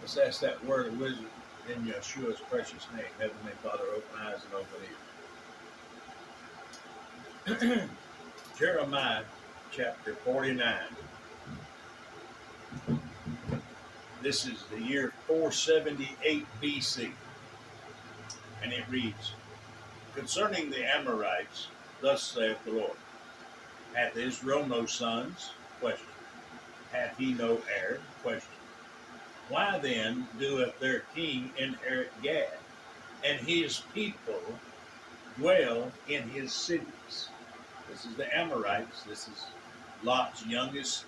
Let's ask that word of wisdom in Yeshua's precious name. Heavenly Father, open eyes and open ears. Jeremiah chapter 49. This is the year 478 BC. And it reads, Concerning the Amorites, thus saith the Lord, Hath Israel no sons? Question. Hath he no heir? Question. Why then doeth their king inherit Gad, and his people dwell in his cities? This is the Amorites. This is Lot's youngest.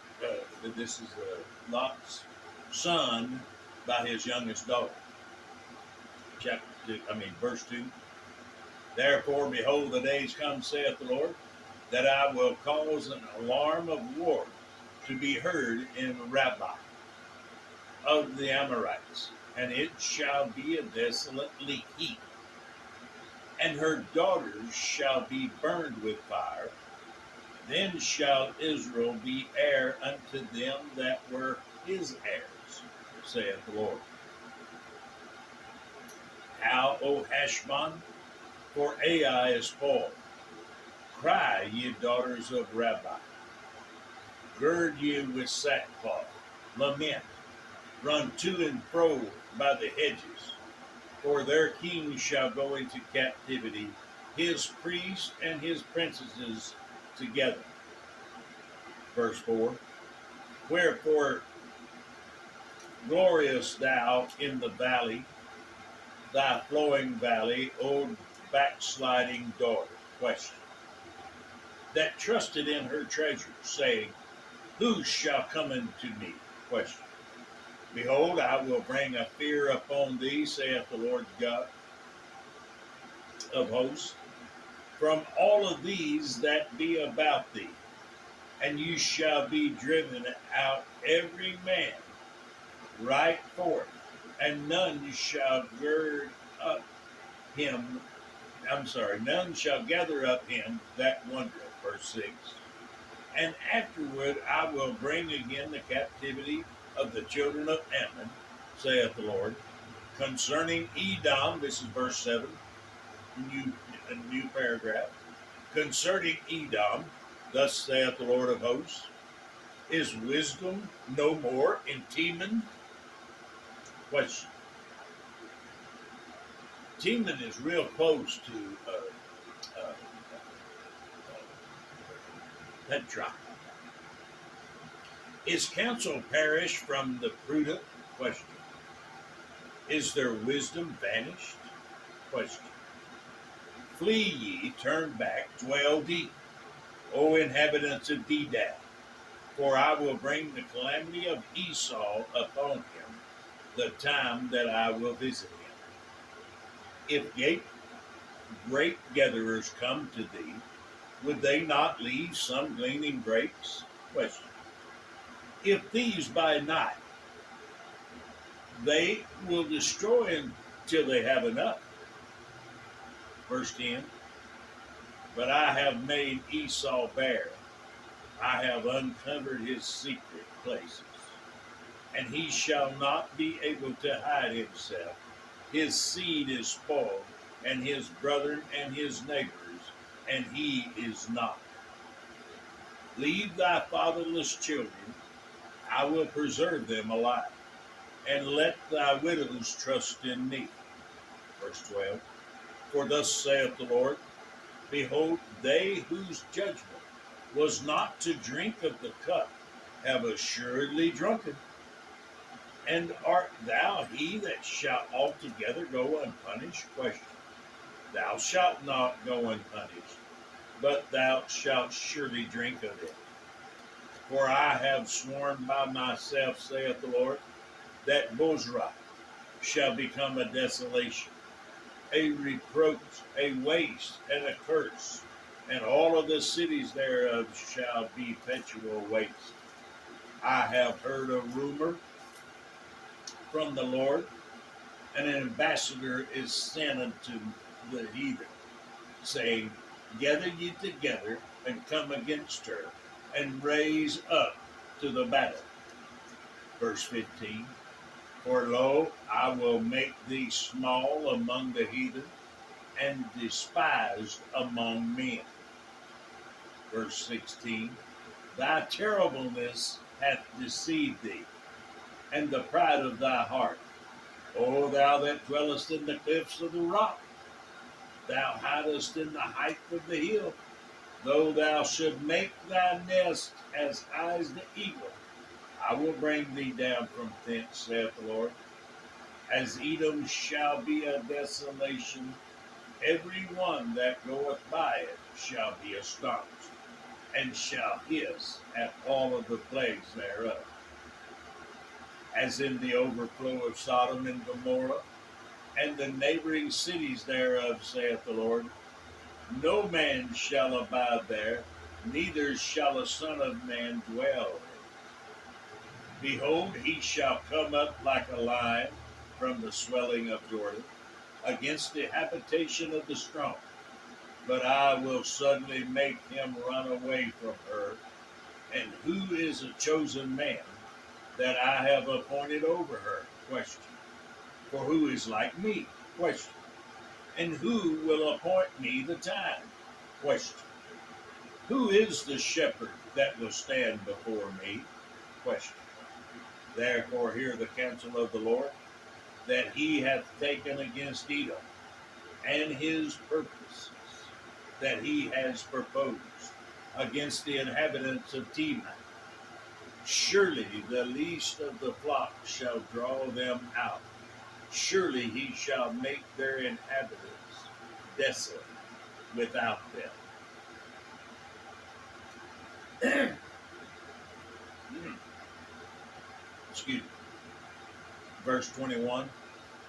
This is Lot's son by his youngest daughter. Verse 2. Therefore, behold, the days come, saith the Lord, that I will cause an alarm of war to be heard in Rabbah of the Amorites, and it shall be a desolately heap, and her daughters shall be burned with fire. Then shall Israel be heir unto them that were his heirs, saith the Lord. How, O Heshbon, for Ai is fallen. Cry, ye daughters of Rabbah. Gird ye with sackcloth. Lament. Run to and fro by the hedges. For their king shall go into captivity, his priests and his princesses together. Verse 4. Wherefore glorious thou in the valley, thy flowing valley, O backsliding daughter? Question. That trusted in her treasure, saying, Who shall come unto me? Question. Behold, I will bring a fear upon thee, saith the Lord God of hosts, from all of these that be about thee, and you shall be driven out every man right forth, and none shall none shall gather up him that wandereth. Verse 6. And afterward I will bring again the captivity of the children of Ammon, saith the Lord. Concerning Edom, this is verse 7, a new paragraph. Concerning Edom, thus saith the Lord of hosts, is wisdom no more in Teman? Question. Teman is real close to Petra. Is counsel perished from the prudent? Question. Is their wisdom vanished? Question. Flee ye, turn back, dwell deep, O inhabitants of Dedan, for I will bring the calamity of Esau upon him, the time that I will visit him. If grape gatherers come to thee, would they not leave some gleaning grapes? Question. If thieves by night, they will destroy until they have enough. Verse 10. But I have made Esau bare. I have uncovered his secret places, and he shall not be able to hide himself. His seed is spoiled, and his brethren and his neighbors, and he is not. Leave thy fatherless children, I will preserve them alive, and let thy widows trust in me. Verse 12. For thus saith the Lord, Behold, they whose judgment was not to drink of the cup have assuredly drunken. And art thou he that shall altogether go unpunished? Question. Thou shalt not go unpunished, but thou shalt surely drink of it. For I have sworn by myself, saith the Lord, that Bozrah shall become a desolation, a reproach, a waste, and a curse, and all of the cities thereof shall be perpetual waste. I have heard a rumor from the Lord, and an ambassador is sent unto the heathen, saying, Gather ye together, and come against her, and raise up to the battle. Verse 15. For lo, I will make thee small among the heathen, and despised among men. Verse 16. Thy terribleness hath deceived thee, and the pride of thy heart. O thou that dwellest in the cliffs of the rock, thou hidest in the height of the hill. Though thou should make thy nest as high as the eagle, I will bring thee down from thence, saith the Lord. As Edom shall be a desolation, every one that goeth by it shall be astonished, and shall hiss at all of the plagues thereof. As in the overflow of Sodom and Gomorrah, and the neighboring cities thereof, saith the Lord. No man shall abide there, neither shall a son of man dwell in it. Behold, he shall come up like a lion from the swelling of Jordan, against the habitation of the strong. But I will suddenly make him run away from her. And who is a chosen man that I have appointed over her? Question. For who is like me? Question. And who will appoint me the time? Question. Who is the shepherd that will stand before me? Question. Therefore hear the counsel of the Lord, that he hath taken against Edom, and his purposes that he has proposed against the inhabitants of Teman. Surely the least of the flock shall draw them out. Surely he shall make their inhabitants desolate without them. Excuse me. Verse 21.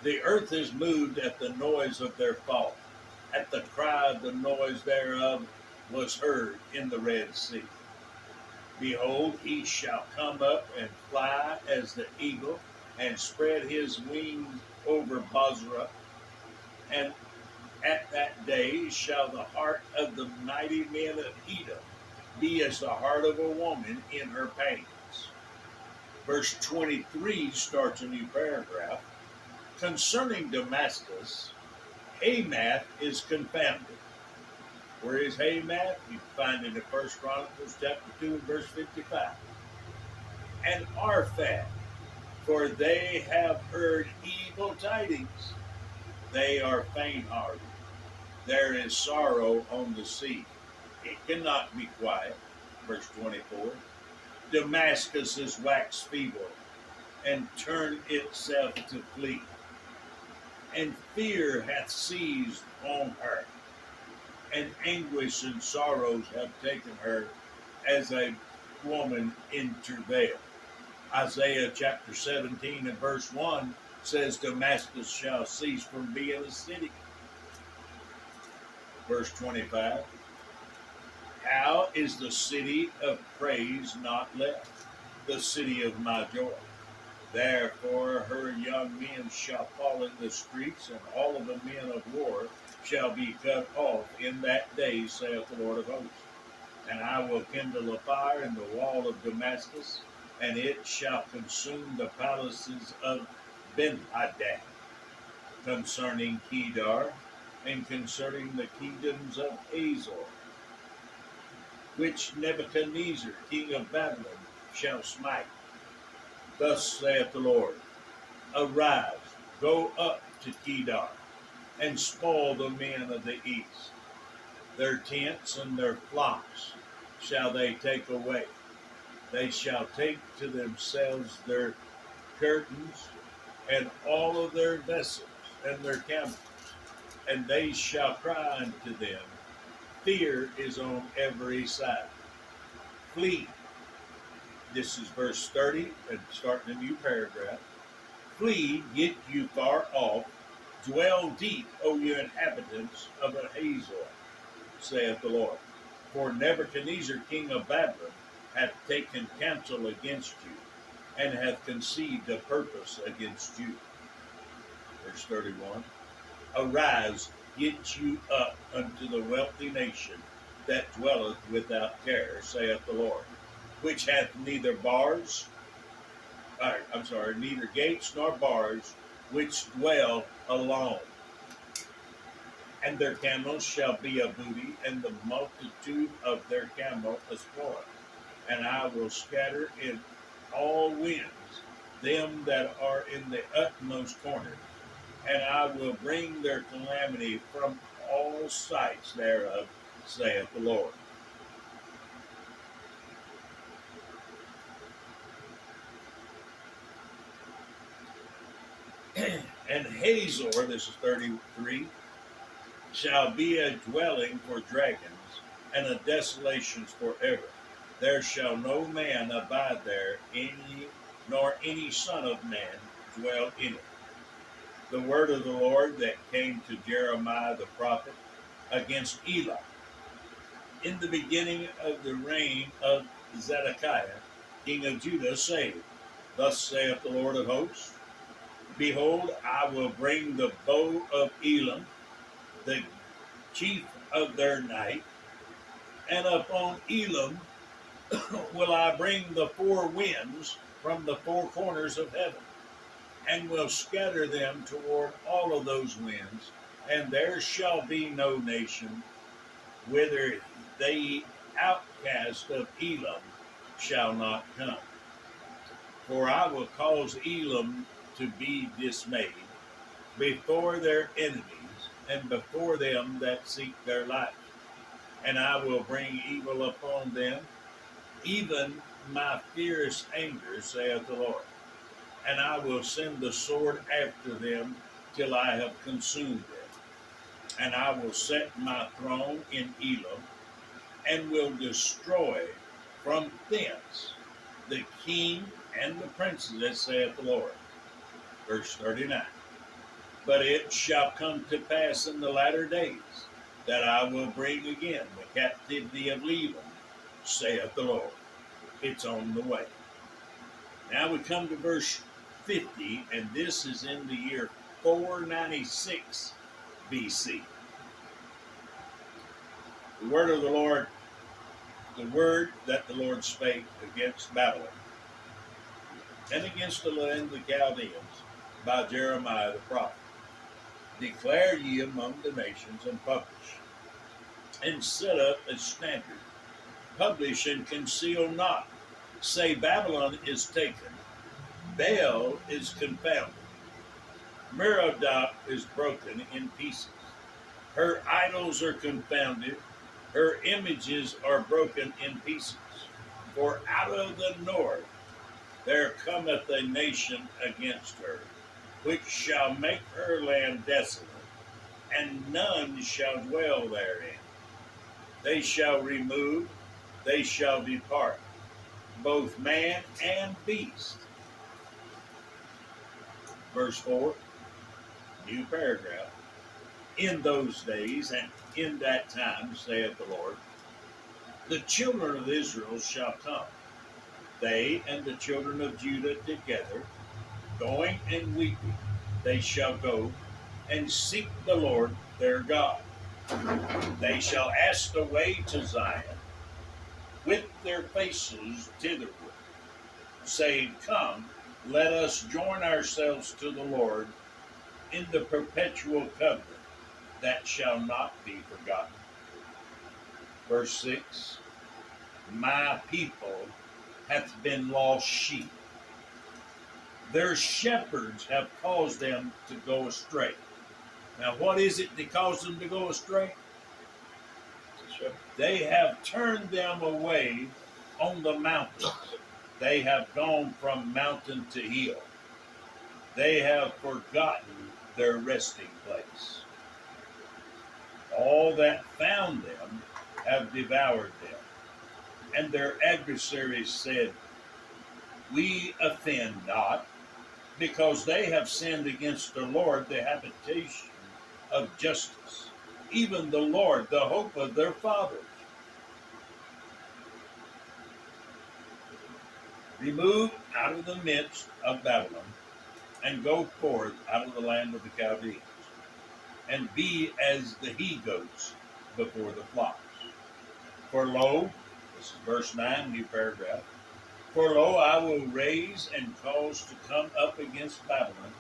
The earth is moved at the noise of their fall. At the cry of the noise thereof was heard in the Red Sea. Behold, he shall come up and fly as the eagle, and spread his wings over Bozrah. And at that day shall the heart of the mighty men of Edom be as the heart of a woman in her pains. Verse 23 starts a new paragraph. Concerning Damascus, Hamath is confounded. Where is Hamath? You find it in 1 Chronicles chapter 2 and verse 55. And Arphath, for they have heard evil tidings. They are faint-hearted. There is sorrow on the sea. It cannot be quiet. Verse 24. Damascus is waxed feeble, and turned itself to flee. And fear hath seized on her, and anguish and sorrows have taken her as a woman in travail. Isaiah chapter 17 and verse 1 says Damascus shall cease from being a city. Verse 25. How is the city of praise not left, the city of my joy? Therefore her young men shall fall in the streets, and all of the men of war shall be cut off in that day, saith the Lord of hosts. And I will kindle a fire in the wall of Damascus, and it shall consume the palaces of Ben-Hadad. Concerning Kedar, and concerning the kingdoms of Hazor, which Nebuchadnezzar, king of Babylon, shall smite. Thus saith the Lord, arise, go up to Kedar, and spoil the men of the east. Their tents and their flocks shall they take away. They shall take to themselves their curtains, and all of their vessels, and their camels. And they shall cry unto them, fear is on every side. Flee. This is verse 30, and starting a new paragraph. Flee, get you far off, dwell deep, O you inhabitants of Hazor, saith the Lord. For Nebuchadnezzar, king of Babylon, hath taken counsel against you, and hath conceived a purpose against you. Verse 31. Arise, get you up unto the wealthy nation that dwelleth without care, saith the Lord, which hath neither bars I'm sorry, neither gates nor bars, which dwell alone. And their camels shall be a booty, and the multitude of their camel a spoil. And I will scatter in all winds them that are in the utmost corners, and I will bring their calamity from all sides thereof, saith the Lord. And Hazor, this is 33, shall be a dwelling for dragons, and a desolation forever. There shall no man abide there, nor any son of man dwell in it. The word of the Lord that came to Jeremiah the prophet against Elam in the beginning of the reign of Zedekiah, king of Judah, saying, Thus saith the Lord of hosts, Behold, I will bring the bow of Elam, the chief of their night, and upon Elam will I bring the four winds from the four corners of heaven, and will scatter them toward all of those winds, and there shall be no nation whither the outcast of Elam shall not come. For I will cause Elam to be dismayed before their enemies, and before them that seek their life. And I will bring evil upon them, even my fierce anger, saith the Lord. And I will send the sword after them till I have consumed them. And I will set my throne in Elam, and will destroy from thence the king and the princes, saith the Lord. Verse 39. But it shall come to pass in the latter days that I will bring again the captivity of Elam, saith the Lord. It's on the way. Now we come to verse 50, and this is in the year 496 BC. The word of the Lord, the word that the Lord spake against Babylon and against the land of the Chaldeans by Jeremiah the prophet. Declare ye among the nations, and publish, and set up a standard. Publish and conceal not. Say, Babylon is taken, Baal is confounded, Merodach is broken in pieces. Her idols are confounded, her images are broken in pieces. For out of the north there cometh a nation against her, which shall make her land desolate, and none shall dwell therein. They shall remove, they shall depart, both man and beast. Verse 4, new paragraph. In those days and in that time, saith the Lord, the children of Israel shall come, they and the children of Judah together, going and weeping, they shall go and seek the Lord their God. They shall ask the way to Zion with their faces thitherward, saying, Come, let us join ourselves to the Lord in the perpetual covenant that shall not be forgotten. Verse 6, my people hath been lost sheep. Their shepherds have caused them to go astray. Now, what is it that caused them to go astray? They have turned them away on the mountains. They have gone from mountain to hill. They have forgotten their resting place. All that found them have devoured them. And their adversaries said, We offend not, because they have sinned against the Lord, the habitation of justice, even the Lord, the hope of their fathers. Remove out of the midst of Babylon, and go forth out of the land of the Chaldeans, and be as the he-goats before the flocks. For lo, this is verse 9, new paragraph, For lo, I will raise and cause to come up against Babylon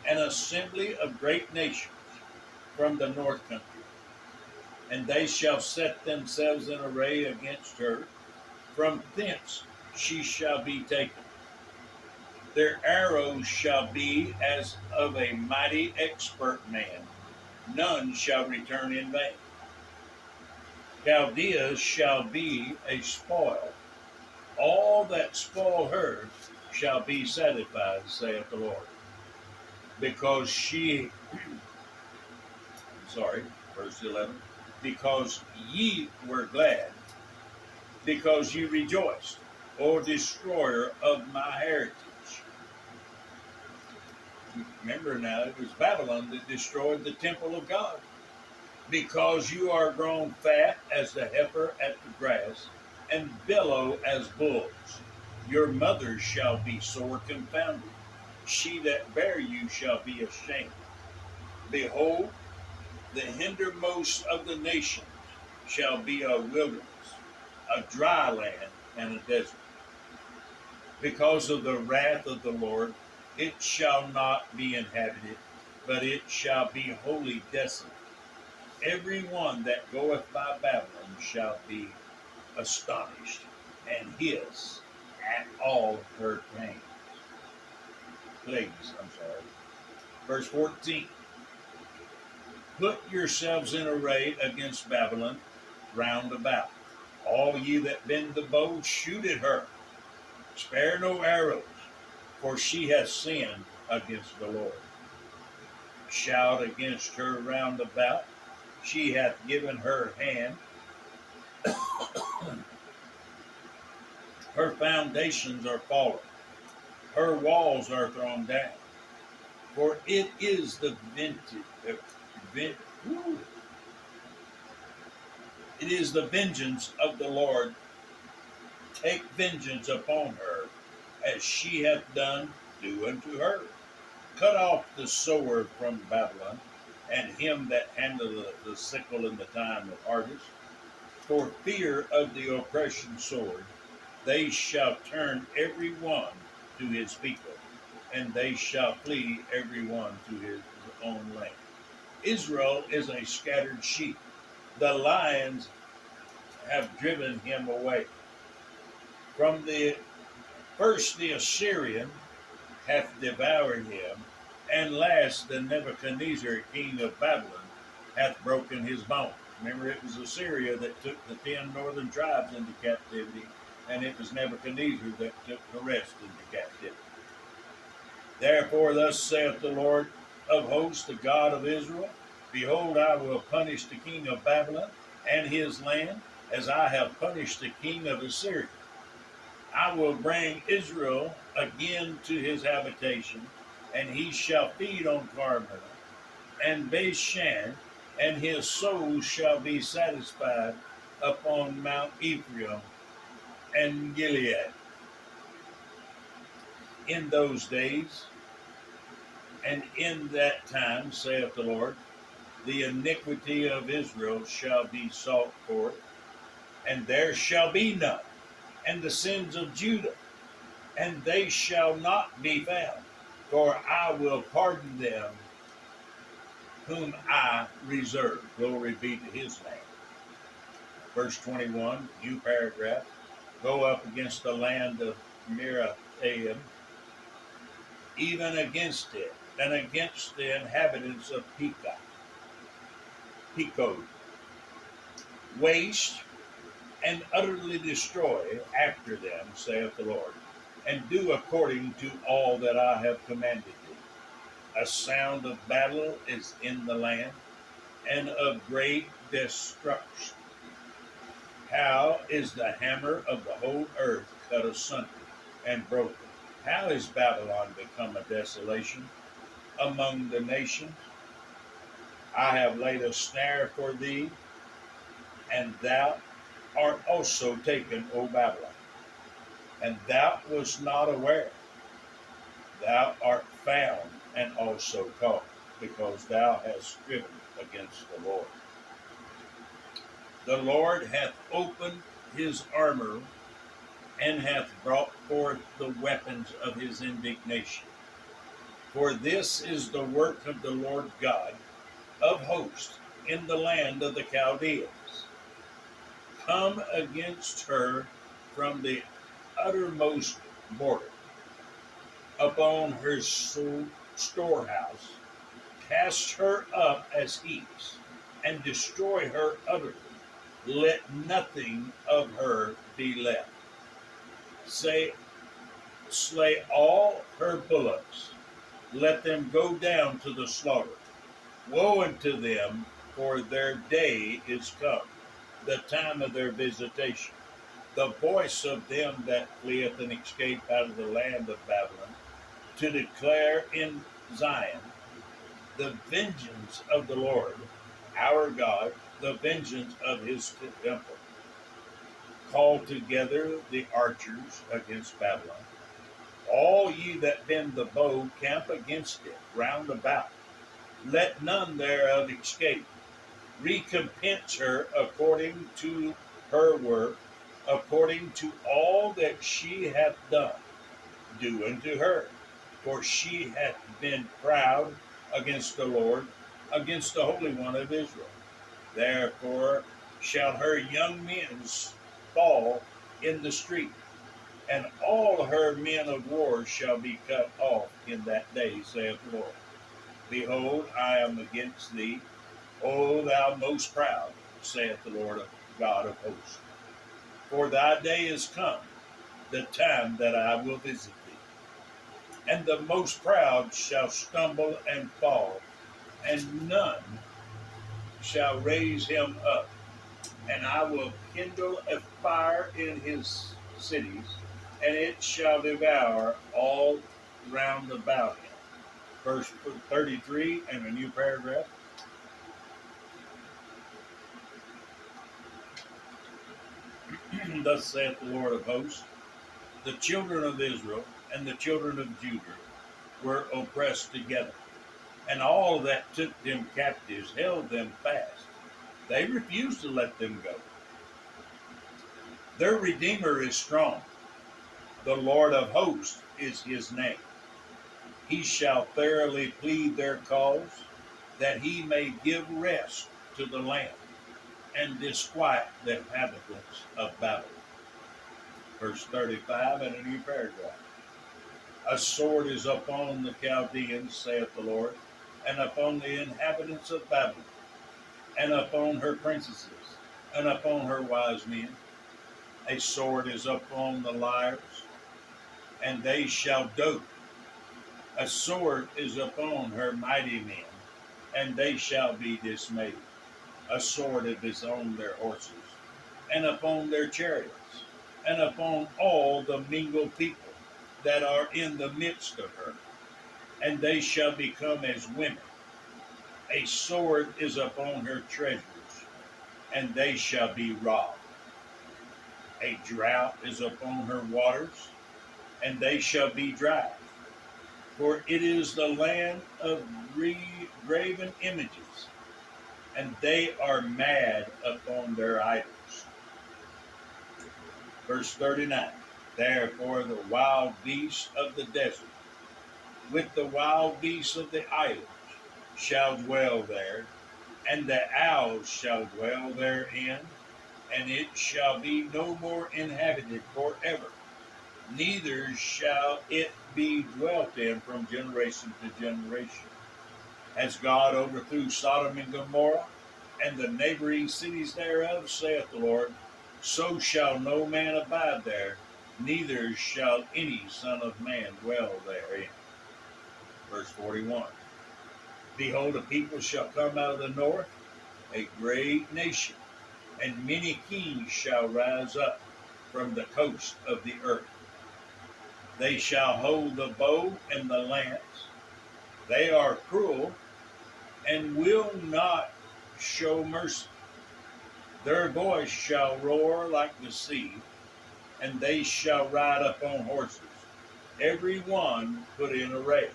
an assembly of great nations from the north country, and they shall set themselves in array against her. From thence she shall be taken. Their arrows shall be as of a mighty expert man. None shall return in vain. Chaldea shall be a spoil. All that spoil her shall be satisfied, saith the Lord. Because verse 11, because ye were glad, because you rejoiced, O destroyer of my heritage. Remember now, it was Babylon that destroyed the temple of God. Because you are grown fat as the heifer at the grass, and billow as bulls, your mother shall be sore confounded. She that bare you shall be ashamed. Behold, the hindermost of the nations shall be a wilderness, a dry land, and a desert. Because of the wrath of the Lord, it shall not be inhabited, but it shall be wholly desolate. Every one that goeth by Babylon shall be astonished and hiss at all her plagues. Verse 14. Put yourselves in array against Babylon round about. All ye that bend the bow, shoot at her. Spare no arrows, for she hath sinned against the Lord. Shout against her round about. She hath given her hand. Her foundations are fallen. Her walls are thrown down. For it is the it is the vengeance of the Lord. Take vengeance upon her, as she hath done, do unto her. Cut off the sower from Babylon, and him that handleth the sickle in the time of harvest. For fear of the oppression sword, they shall turn every one to his people, and they shall flee every one to his own land. Israel is a scattered sheep. The lions have driven him away. From the first the Assyrian hath devoured him, and last the Nebuchadnezzar king of Babylon hath broken his bones. Remember, it was Assyria that took the 10 northern tribes into captivity, and it was Nebuchadnezzar that took the rest into captivity. Therefore, thus saith the Lord of hosts, the God of Israel, behold, I will punish the king of Babylon and his land, as I have punished the king of Assyria. I will bring Israel again to his habitation, and he shall feed on Carmel and Bashan, and his soul shall be satisfied upon Mount Ephraim and Gilead. In those days and in that time, saith the Lord, the iniquity of Israel shall be sought forth, and there shall be none, and the sins of Judah, and they shall not be found, for I will pardon them whom I reserve. Glory be to his name. Verse 21, new paragraph. Go up against the land of Merathaim, even against it, and against the inhabitants of Pekod. Waste and utterly destroy after them, saith the Lord, and do according to all that I have commanded thee. A sound of battle is in the land, and of great destruction. How is the hammer of the whole earth cut asunder and broken? How is Babylon become a desolation among the nations? I have laid a snare for thee, and thou art also taken, O Babylon, and thou wast not aware. Thou art found and also caught, because thou hast striven against the Lord. The Lord hath opened his armor and hath brought forth the weapons of his indignation. For this is the work of the Lord God of hosts in the land of the Chaldeans. Come against her from the uttermost border, upon her storehouse, cast her up as heaps, and destroy her utterly. Let nothing of her be left. Say, slay all her bullocks, let them go down to the slaughter. Woe unto them, for their day is come, the time of their visitation. The voice of them that fleeth and escape out of the land of Babylon, to declare in Zion the vengeance of the Lord, our God, the vengeance of his temple. Call together the archers against Babylon. All ye that bend the bow, camp against it round about. Let none thereof escape. Recompense her according to her work, according to all that she hath done. Do unto her, for she hath been proud against the Lord, against the Holy One of Israel. Therefore shall her young men fall in the street, and all her men of war shall be cut off in that day, saith the Lord. Behold, I am against thee, O thou most proud, saith the Lord God of hosts. For thy day is come, the time that I will visit thee. And the most proud shall stumble and fall, and none shall raise him up. And I will kindle a fire in his cities, and it shall devour all round about him. Verse 33 and a new paragraph. Thus saith the Lord of hosts, the children of Israel and the children of Judah were oppressed together, and all that took them captives held them fast. They refused to let them go. Their Redeemer is strong. The Lord of hosts is his name. He shall thoroughly plead their cause, that he may give rest to the land, and disquiet the inhabitants of Babylon. Verse 35 and a new paragraph. A sword is upon the Chaldeans, saith the Lord, and upon the inhabitants of Babylon, and upon her princesses, and upon her wise men. A sword is upon the liars, and they shall dote. A sword is upon her mighty men, and they shall be dismayed. A sword is on their horses, and upon their chariots, and upon all the mingled people that are in the midst of her, and they shall become as women. A sword is upon her treasures, and they shall be robbed. A drought is upon her waters, and they shall be dry. For it is the land of graven images, and they are mad upon their idols. Verse 39. Therefore the wild beasts of the desert, with the wild beasts of the islands, shall dwell there, and the owls shall dwell therein, and it shall be no more inhabited forever, neither shall it be dwelt in from generation to generation. As God overthrew Sodom and Gomorrah, and the neighboring cities thereof, saith the Lord, so shall no man abide there, neither shall any son of man dwell therein. Verse 41. Behold, a people shall come out of the north, a great nation, and many kings shall rise up from the coast of the earth. They shall hold the bow and the lance. They are cruel and will not show mercy. Their voice shall roar like the sea, and they shall ride upon horses, every one put in array,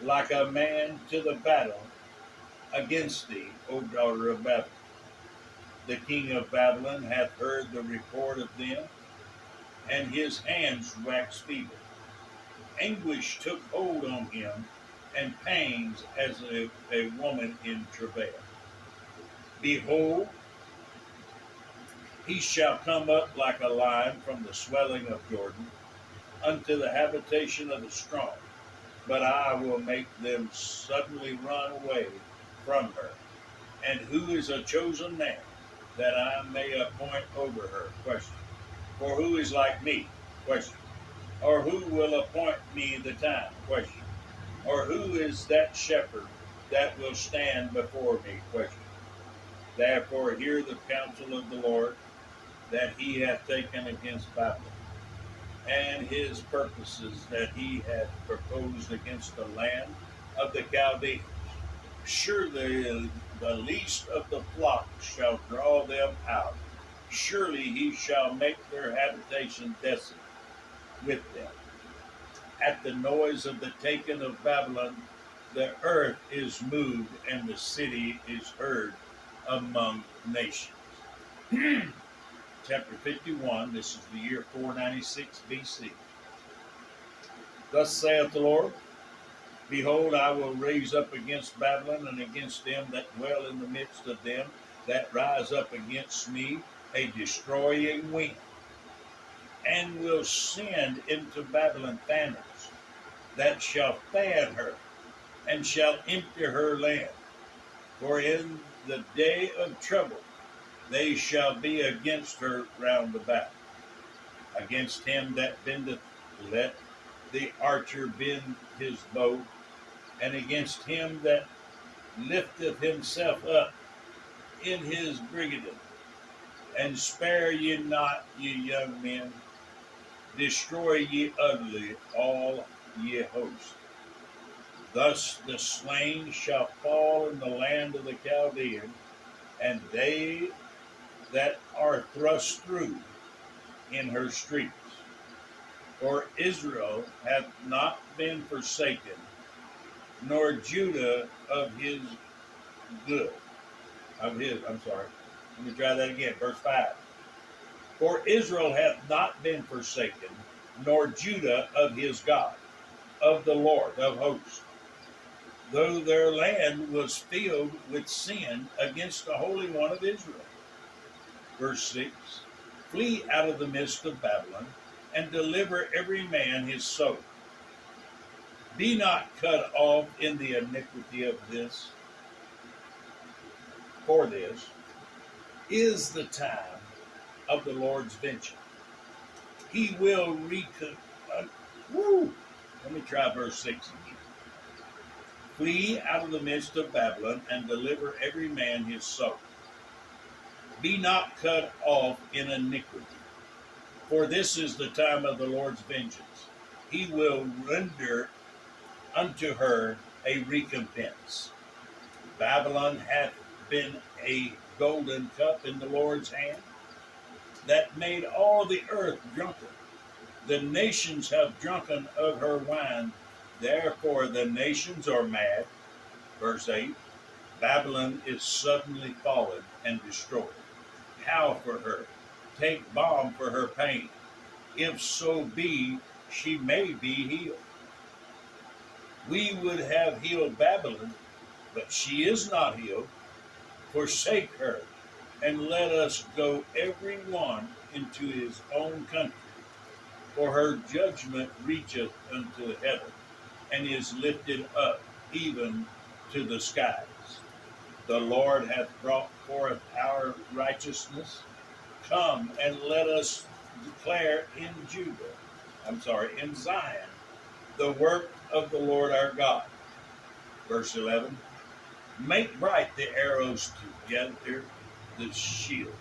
like a man to the battle against thee, O daughter of Babylon. The king of Babylon hath heard the report of them, and his hands waxed feeble. Anguish took hold on him, and pangs as a woman in travail. Behold, he shall come up like a lion from the swelling of Jordan unto the habitation of the strong. But I will make them suddenly run away from her. And who is a chosen man that I may appoint over her? Question. For who is like me? Question. Or who will appoint me the time? Question. Or who is that shepherd that will stand before me? Question. Therefore hear the counsel of the Lord that he hath taken against Babylon, and his purposes that he hath proposed against the land of the Chaldeans. Surely the least of the flock shall draw them out. Surely he shall make their habitation desolate with them. At the noise of the taking of Babylon, the earth is moved, and the city is heard among nations. Chapter 51, this is the year 496 BC. Thus saith the Lord, Behold, I will raise up against Babylon and against them that dwell in the midst of them that rise up against me a destroying wind, and will send into Babylon famines that shall fan her, and shall empty her land. For in the day of trouble they shall be against her round about. Against him that bendeth, let the archer bend his bow, and against him that lifteth himself up in his brigandage. And spare ye not, ye young men, destroy ye utterly all ye hosts. Thus the slain shall fall in the land of the Chaldeans, and they that are thrust through in her streets. For Israel hath not been forsaken, nor Judah of his good. Let me try that again, verse 5. For Israel hath not been forsaken, nor Judah of his God, of the Lord of hosts, though their land was filled with sin against the Holy One of Israel. Verse 6. Flee out of the midst of Babylon, and deliver every man his soul. Be not cut off in the iniquity of this, for this is the time of the Lord's vengeance. He will Let me try verse 6 again. Flee out of the midst of Babylon, and deliver every man his soul. Be not cut off in iniquity, for this is the time of the Lord's vengeance. He will render unto her a recompense. Babylon hath been a golden cup in the Lord's hand, that made all the earth drunken. The nations have drunken of her wine, therefore the nations are mad. Verse 8. Babylon is suddenly fallen and destroyed. Howl for her, take balm for her pain. If so be, she may be healed. We would have healed Babylon, but she is not healed. Forsake her, and let us go every one into his own country. For her judgment reacheth unto heaven, and is lifted up even to the skies. The Lord hath brought forth our righteousness. Come and let us declare in Zion, the work of the Lord our God. Verse 11. Make bright the arrows together the shields.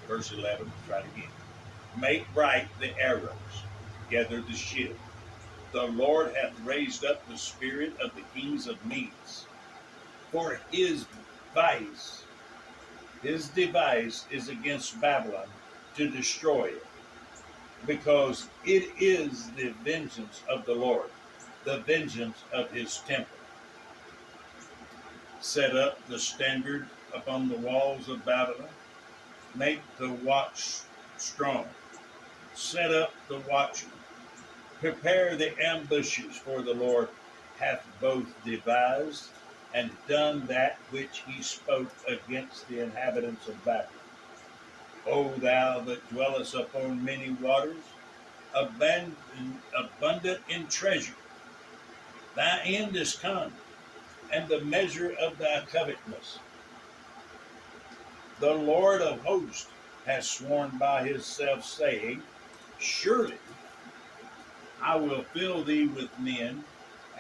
Verse 11, try it again. Make bright the arrows, gather the shield. The Lord hath raised up the spirit of the kings of Medes. For his device is against Babylon to destroy it, because it is the vengeance of the Lord, the vengeance of his temple. Set up the standard upon the walls of Babylon. Make the strong. Set up the watchmen. Prepare the ambushes, for the Lord hath both devised and done that which he spoke against the inhabitants of Babylon. O thou that dwellest upon many waters, abundant in treasure, thy end is come, and the measure of thy covetousness. The Lord of hosts has sworn by himself, saying, Surely I will fill thee with men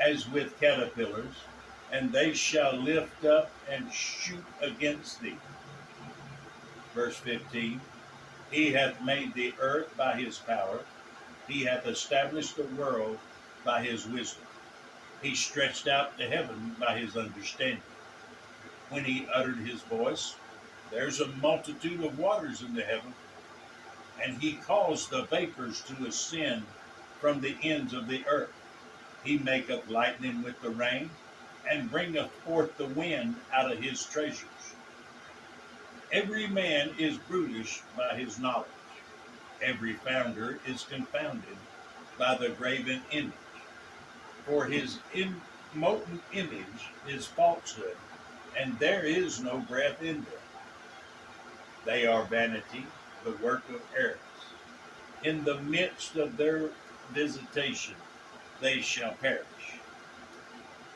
as with caterpillars, and they shall lift up and shoot against thee. Verse 15, he hath made the earth by his power. He hath established the world by his wisdom. He stretched out the heaven by his understanding. When he uttered his voice, there's a multitude of waters in the heaven, and he caused the vapors to ascend from the ends of the earth. He maketh lightning with the rain, and bringeth forth the wind out of his treasures. Every man is brutish by his knowledge. Every founder is confounded by the graven image. For his molten image is falsehood, and there is no breath in them. They are vanity, the work of errors. In the midst of their visitation, they shall perish.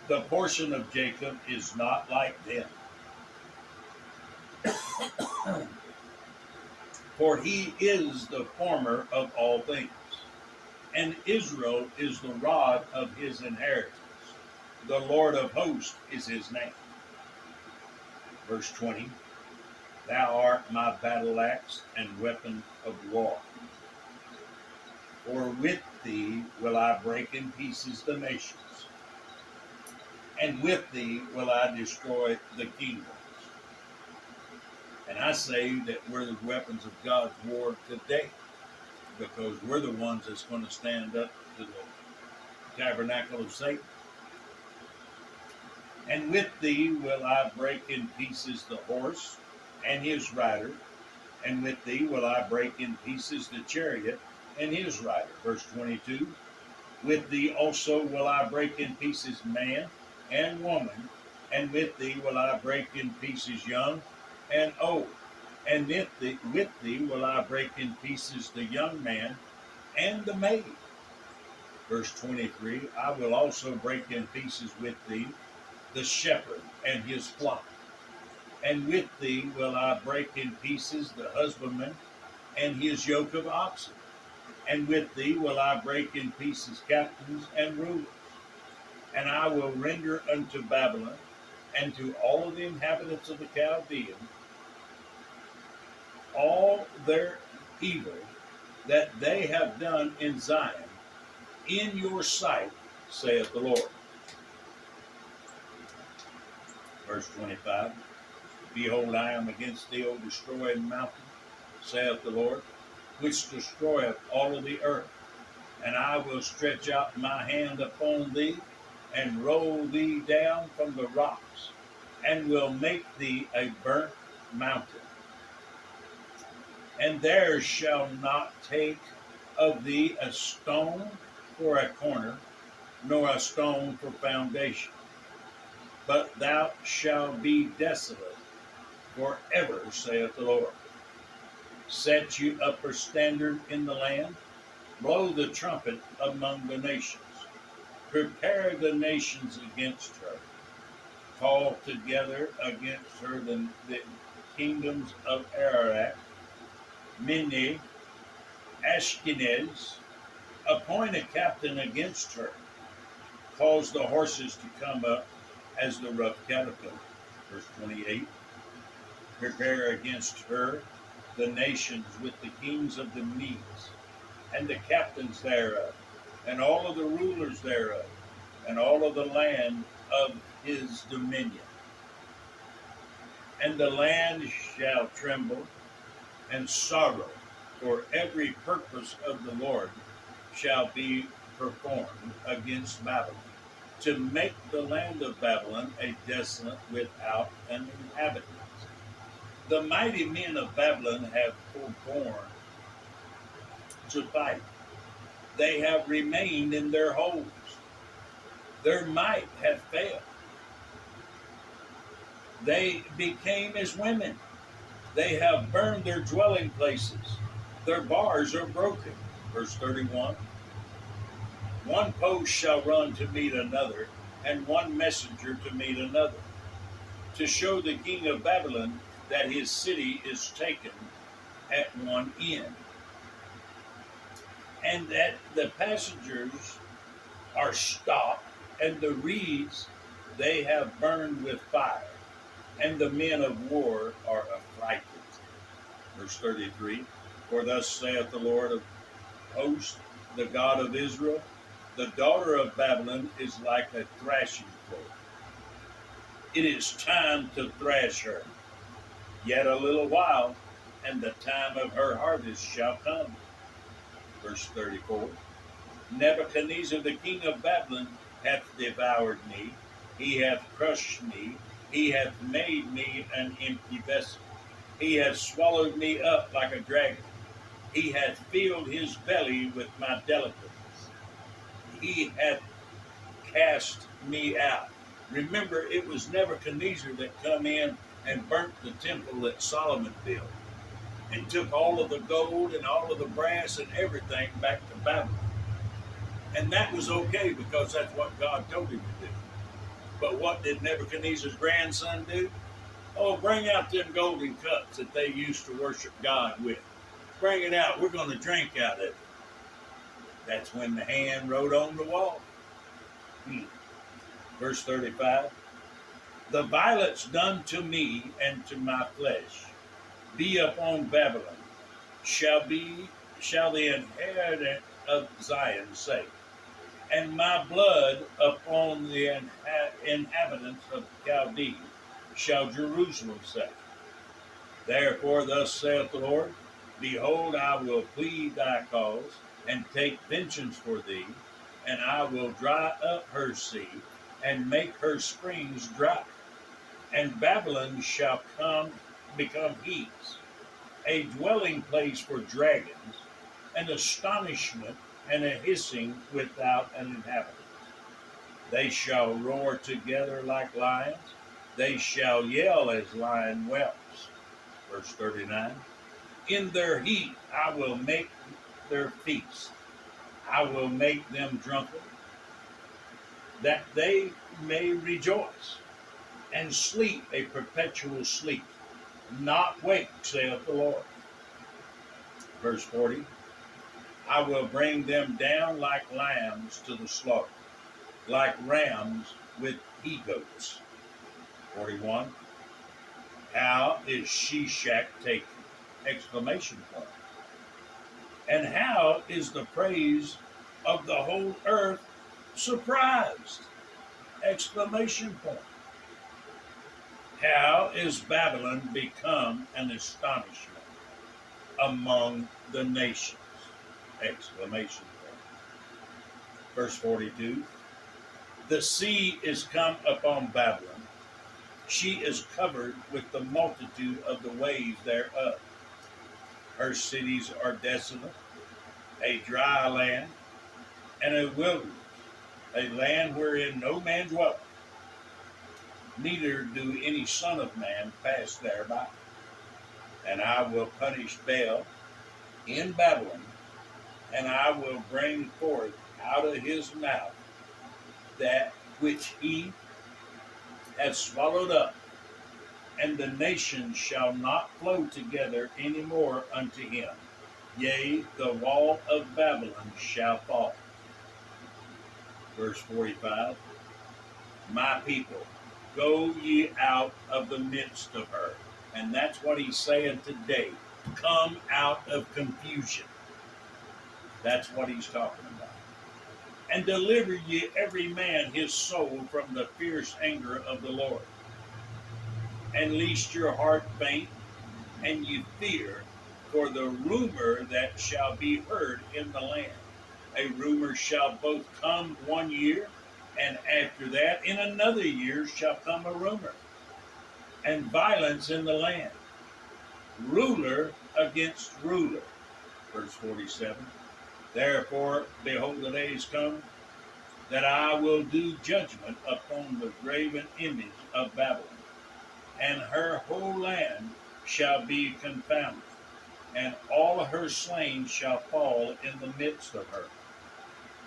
The portion of Jacob is not like them, for he is the former of all things, and Israel is the rod of his inheritance. The Lord of hosts is his name. Verse 20, thou art my battle axe and weapon of war. For with thee will I break in pieces the nations, and with thee will I destroy the kingdoms. And I say that we're the weapons of God's war today, because we're the ones that's going to stand up to the tabernacle of Satan. And with thee will I break in pieces the horse and his rider, and with thee will I break in pieces the chariot and his rider. Verse 22, with thee also will I break in pieces man and woman, and with thee will I break in pieces young and old, and with thee will I break in pieces the young man and the maid. Verse 23, I will also break in pieces with thee the shepherd and his flock, and with thee will I break in pieces the husbandman and his yoke of oxen, and with thee will I break in pieces captains and rulers. And I will render unto Babylon and to all of the inhabitants of the Chaldeans all their evil that they have done in Zion, in your sight, saith the Lord. Verse 25, behold, I am against thee, O destroying mountain, saith the Lord, which destroyeth all of the earth. And I will stretch out my hand upon thee, and roll thee down from the rocks, and will make thee a burnt mountain. And there shall not take of thee a stone for a corner, nor a stone for foundation. But thou shalt be desolate forever, saith the Lord. Set you up a standard in the land, blow the trumpet among the nations. Prepare the nations against her. Call together against her the kingdoms of Ararat, Minni, Ashkenaz. Appoint a captain against her. Cause the horses to come up as the rough caterpillar. Verse 28. Prepare against her the nations with the kings of the Medes, and the captains thereof, and all of the rulers thereof, and all of the land of his dominion. And the land shall tremble and sorrow, for every purpose of the Lord shall be performed against Babylon, to make the land of Babylon a desolate without an inhabitant. The mighty men of Babylon have forborne to fight. They have remained in their holes. Their might hath failed. They became as women. They have burned their dwelling places. Their bars are broken. Verse 31. One post shall run to meet another, and one messenger to meet another, to show the king of Babylon that his city is taken at one end, and that the passengers are stopped, and the reeds they have burned with fire, and the men of war are affrighted. Verse 33, for thus saith the Lord of hosts, the God of Israel, the daughter of Babylon is like a thrashing floor. It is time to thrash her. Yet a little while, and the time of her harvest shall come. Verse 34, Nebuchadnezzar the king of Babylon hath devoured me. He hath crushed me. He hath made me an empty vessel. He hath swallowed me up like a dragon. He hath filled his belly with my delicacies. He hath cast me out. Remember, it was Nebuchadnezzar that come in and burnt the temple that Solomon built, and took all of the gold and all of the brass and everything back to Babylon. And that was okay because that's what God told him to do. But what did Nebuchadnezzar's grandson do? Oh, bring out them golden cups that they used to worship God with. Bring it out. We're going to drink out of it. That's when the hand wrote on the wall. Verse 35. The violence done to me and to my flesh be upon Babylon, shall the inheritance of Zion say, and my blood upon the inhabitants of Chaldea shall Jerusalem say. Therefore thus saith the Lord, behold, I will plead thy cause, and take vengeance for thee, and I will dry up her sea, and make her springs dry. And Babylon shall become heaps, a dwelling place for dragons, an astonishment and a hissing without an inhabitant. They shall roar together like lions, they shall yell as lion whelps. Verse 39, in their heat I will make their feast, I will make them drunken, that they may rejoice, and sleep a perpetual sleep, not wake, saith the Lord. Verse 40, I will bring them down like lambs to the slaughter, like rams with he-goats. 41, how is Shishak taken? Exclamation point. And how is the praise of the whole earth surprised? Exclamation point. How is Babylon become an astonishment among the nations? Exclamation point. Verse 42. The sea is come upon Babylon. She is covered with the multitude of the waves thereof. Her cities are desolate, a dry land, and a wilderness, a land wherein no man dwelleth. Neither do any son of man pass thereby. And I will punish Baal in Babylon, and I will bring forth out of his mouth that which he hath swallowed up, and the nations shall not flow together any more unto him. Yea, the wall of Babylon shall fall. Verse 45, my people, go ye out of the midst of her. And that's what he's saying today. Come out of confusion. That's what he's talking about. And deliver ye every man his soul from the fierce anger of the Lord. And lest your heart faint, and ye fear for the rumor that shall be heard in the land. A rumor shall both come 1 year, and after that in another year shall come a rumor, and violence in the land, ruler against ruler. Verse 47, Therefore, behold, the days come that I will do judgment upon the graven image of Babylon, and her whole land shall be confounded, and all her slain shall fall in the midst of her.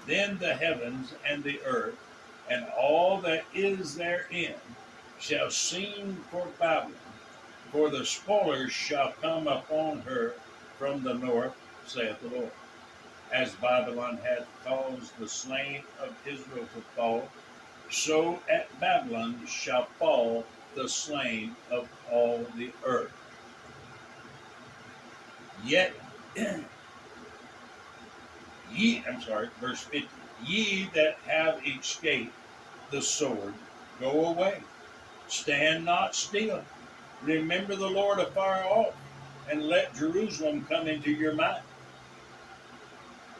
Then the heavens and the earth and all that is therein shall sing for Babylon, for the spoilers shall come upon her from the north, saith the Lord. As Babylon hath caused the slain of Israel to fall, so at Babylon shall fall the slain of all the earth. Yet verse 50, ye that have escaped the sword, go away, stand not still. Remember the Lord afar off, and let Jerusalem come into your mind.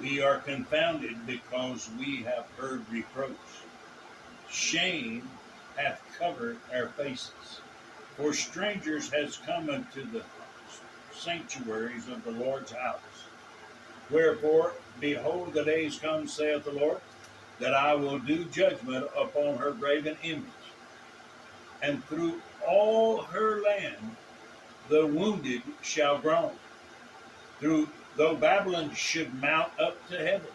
We are confounded because we have heard reproach. Shame hath covered our faces. For strangers has come into the sanctuaries of the Lord's house. Wherefore, behold, the days come, saith the Lord, that I will do judgment upon her graven image. And through all her land the wounded shall groan. Though Babylon should mount up to heaven,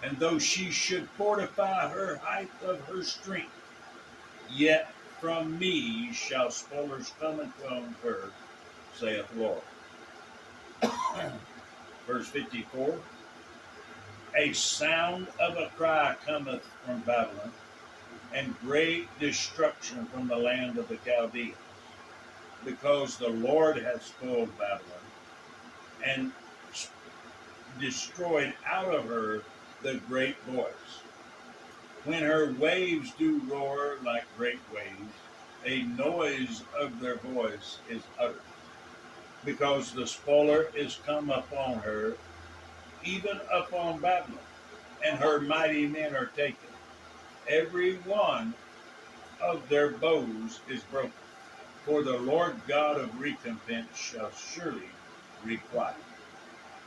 and though she should fortify her height of her strength, yet from me shall spoilers come upon her, saith the Lord. Verse 54, a sound of a cry cometh from Babylon, and great destruction from the land of the Chaldeans, because the Lord hath spoiled Babylon, and destroyed out of her the great voice. When her waves do roar like great waves, a noise of their voice is uttered. Because the spoiler is come upon her, even upon Babylon, and her mighty men are taken. Every one of their bows is broken. For the Lord God of recompense shall surely requite.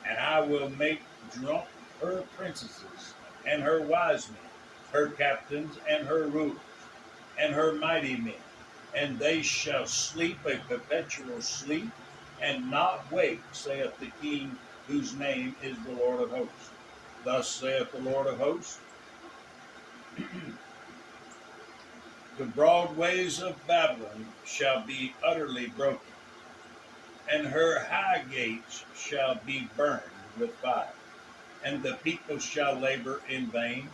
And I will make drunk her princesses and her wise men, her captains and her rulers, and her mighty men, and they shall sleep a perpetual sleep, and not wake, saith the King, whose name is the Lord of hosts. Thus saith the Lord of hosts, the broad ways of Babylon shall be utterly broken, and her high gates shall be burned with fire, and the people shall labor in vain,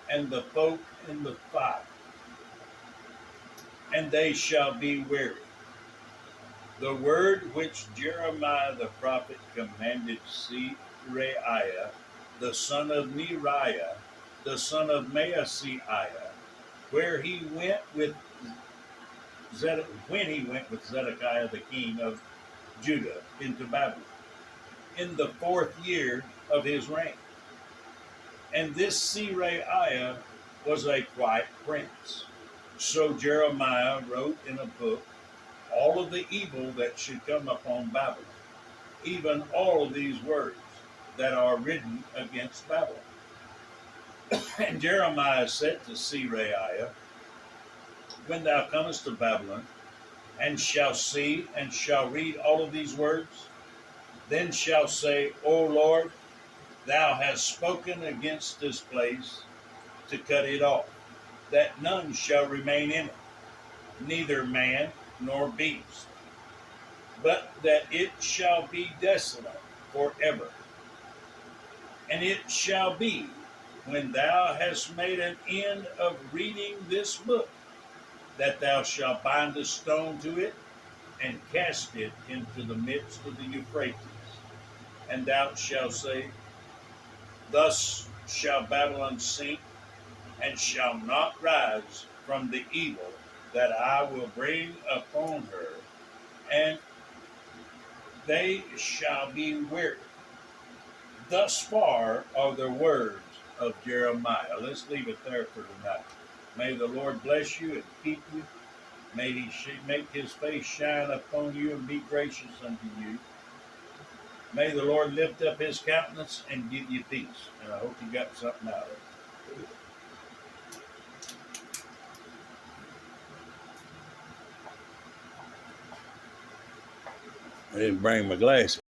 and the folk in the fire, and they shall be weary. The word which Jeremiah the prophet commanded Seraiah, the son of Neriah, the son of Maaseiah, when he went with Zedekiah the king of Judah into Babylon, in the 4th year of his reign. And this Seraiah was a quiet prince. So Jeremiah wrote in a book all of the evil that should come upon Babylon, even all of these words that are written against Babylon. And Jeremiah said to Seraiah, when thou comest to Babylon, and shalt see and shall read all of these words, then shalt say, O Lord, thou hast spoken against this place to cut it off, that none shall remain in it, neither man nor beast, but that it shall be desolate forever. And it shall be, when thou hast made an end of reading this book, that thou shalt bind a stone to it, and cast it into the midst of the Euphrates. And thou shalt say, thus shall Babylon sink, and shall not rise from the evil that I will bring upon her, and they shall be weary. Thus far are the words of Jeremiah. Let's leave it there for tonight. May the Lord bless you and keep you. May he make his face shine upon you and be gracious unto you. May the Lord lift up his countenance and give you peace. And I hope you got something out of it. I didn't bring my glasses.